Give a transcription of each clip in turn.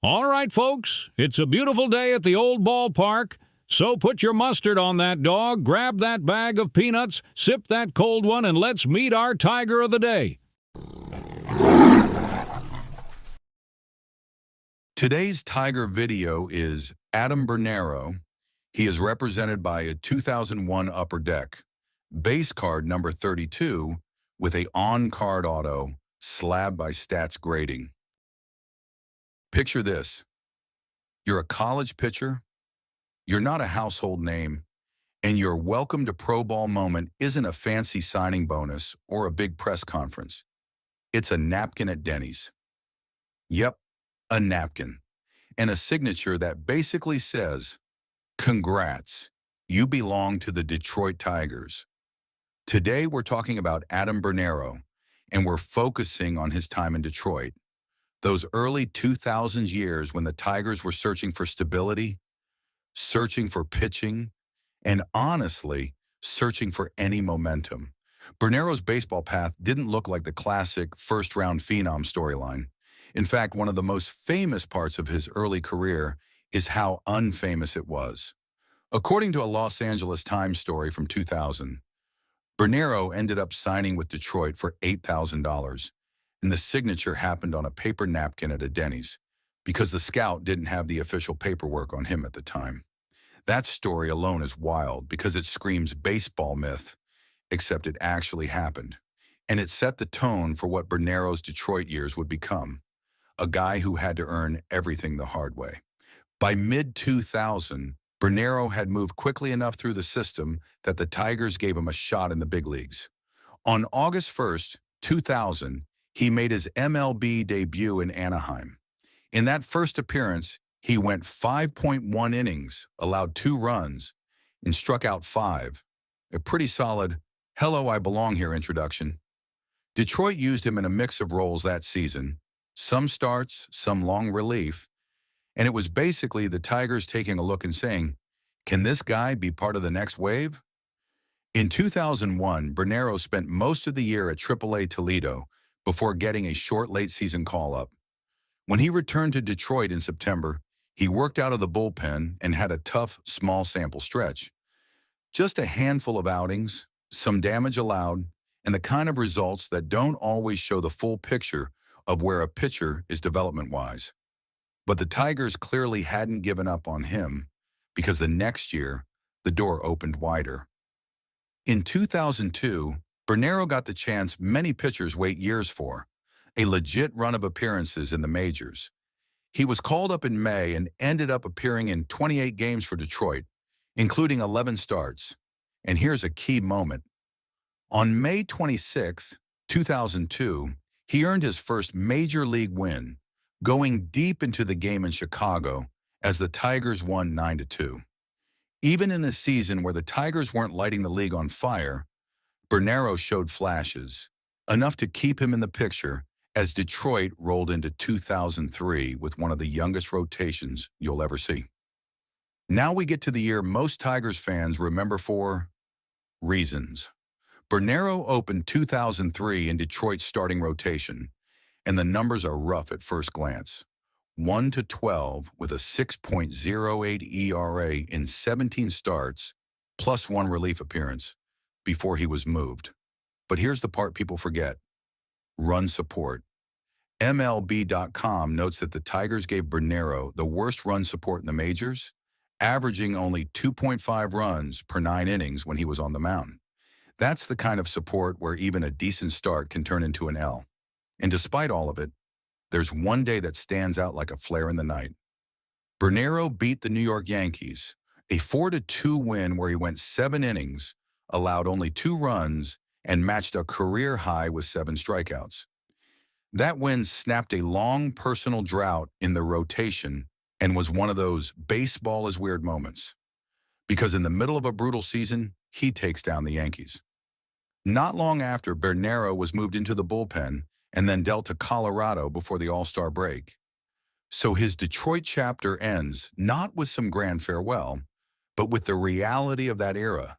All right, folks, it's a beautiful day at the old ballpark. So put your mustard on that dog, grab that bag of peanuts, sip that cold one, and let's meet our Tiger of the Day. Today's Tiger video is Adam Bernero. He is represented by a 2001 Upper Deck, base card number 32, with a on-card auto, slab by stats grading. Picture this. You're a college pitcher, you're not a household name, and your welcome to pro ball moment isn't a fancy signing bonus or a big press conference. It's a napkin at Denny's. Yep, a napkin. And a signature that basically says, "Congrats, you belong to the Detroit Tigers." Today we're talking about Adam Bernero, and we're focusing on his time in Detroit. Those early 2000s years when the Tigers were searching for stability, searching for pitching, and honestly, searching for any momentum. Bernero's baseball path didn't look like the classic first-round phenom storyline. In fact, one of the most famous parts of his early career is how unfamous it was. According to a Los Angeles Times story from 2000, Bernero ended up signing with Detroit for $8,000, and the signature happened on a paper napkin at a Denny's because the scout didn't have the official paperwork on him at the time. That story alone is wild because it screams baseball myth, except it actually happened. And it set the tone for what Bernero's Detroit years would become, a guy who had to earn everything the hard way. By mid-2000, Bernero had moved quickly enough through the system that the Tigers gave him a shot in the big leagues. On August 1st, 2000, he made his MLB debut in Anaheim. In that first appearance, he went 5.1 innings, allowed 2 runs, and struck out 5. A pretty solid, "Hello, I belong here" introduction. Detroit used him in a mix of roles that season, some starts, some long relief, and it was basically the Tigers taking a look and saying, "Can this guy be part of the next wave?" In 2001, Bernero spent most of the year at AAA Toledo before getting a short late-season call-up. When he returned to Detroit in September, he worked out of the bullpen and had a tough, small sample stretch. Just a handful of outings, some damage allowed, and the kind of results that don't always show the full picture of where a pitcher is development-wise. But the Tigers clearly hadn't given up on him because the next year, the door opened wider. In 2002, Bernero got the chance many pitchers wait years for, a legit run of appearances in the majors. He was called up in May and ended up appearing in 28 games for Detroit, including 11 starts. And here's a key moment. On May 26, 2002, he earned his first major league win, going deep into the game in Chicago as the Tigers won 9-2. Even in a season where the Tigers weren't lighting the league on fire, Bernero showed flashes, enough to keep him in the picture as Detroit rolled into 2003 with one of the youngest rotations you'll ever see. Now we get to the year most Tigers fans remember for reasons. Bernero opened 2003 in Detroit's starting rotation, and the numbers are rough at first glance. 1-12 with a 6.08 ERA in 17 starts, plus 1 relief appearance, before he was moved. But here's the part people forget. Run support. MLB.com notes that the Tigers gave Bernero the worst run support in the majors, averaging only 2.5 runs per 9 innings when he was on the mound. That's the kind of support where even a decent start can turn into an L. And despite all of it, there's one day that stands out like a flare in the night. Bernero beat the New York Yankees, a 4-2 win where he went 7 innings, allowed only 2 runs, and matched a career high with 7 strikeouts. That win snapped a long personal drought in the rotation and was one of those baseball is weird moments. Because in the middle of a brutal season, he takes down the Yankees. Not long after, Bernero was moved into the bullpen and then dealt to Colorado before the All-Star break. So his Detroit chapter ends not with some grand farewell, but with the reality of that era.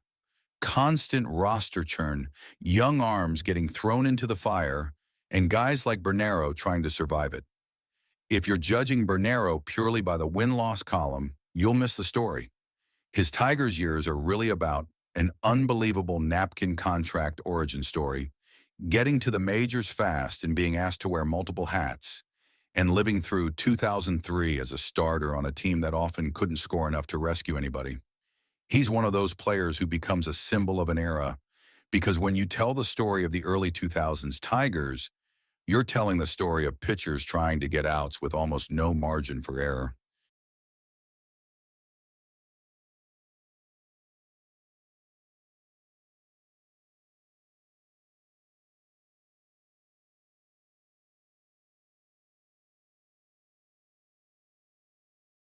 Constant roster churn, young arms getting thrown into the fire, and guys like Bernero trying to survive it. If you're judging Bernero purely by the win-loss column, you'll miss the story. His Tigers years are really about an unbelievable napkin contract origin story, getting to the majors fast and being asked to wear multiple hats, and living through 2003 as a starter on a team that often couldn't score enough to rescue anybody. He's one of those players who becomes a symbol of an era, because when you tell the story of the early 2000s Tigers, you're telling the story of pitchers trying to get outs with almost no margin for error.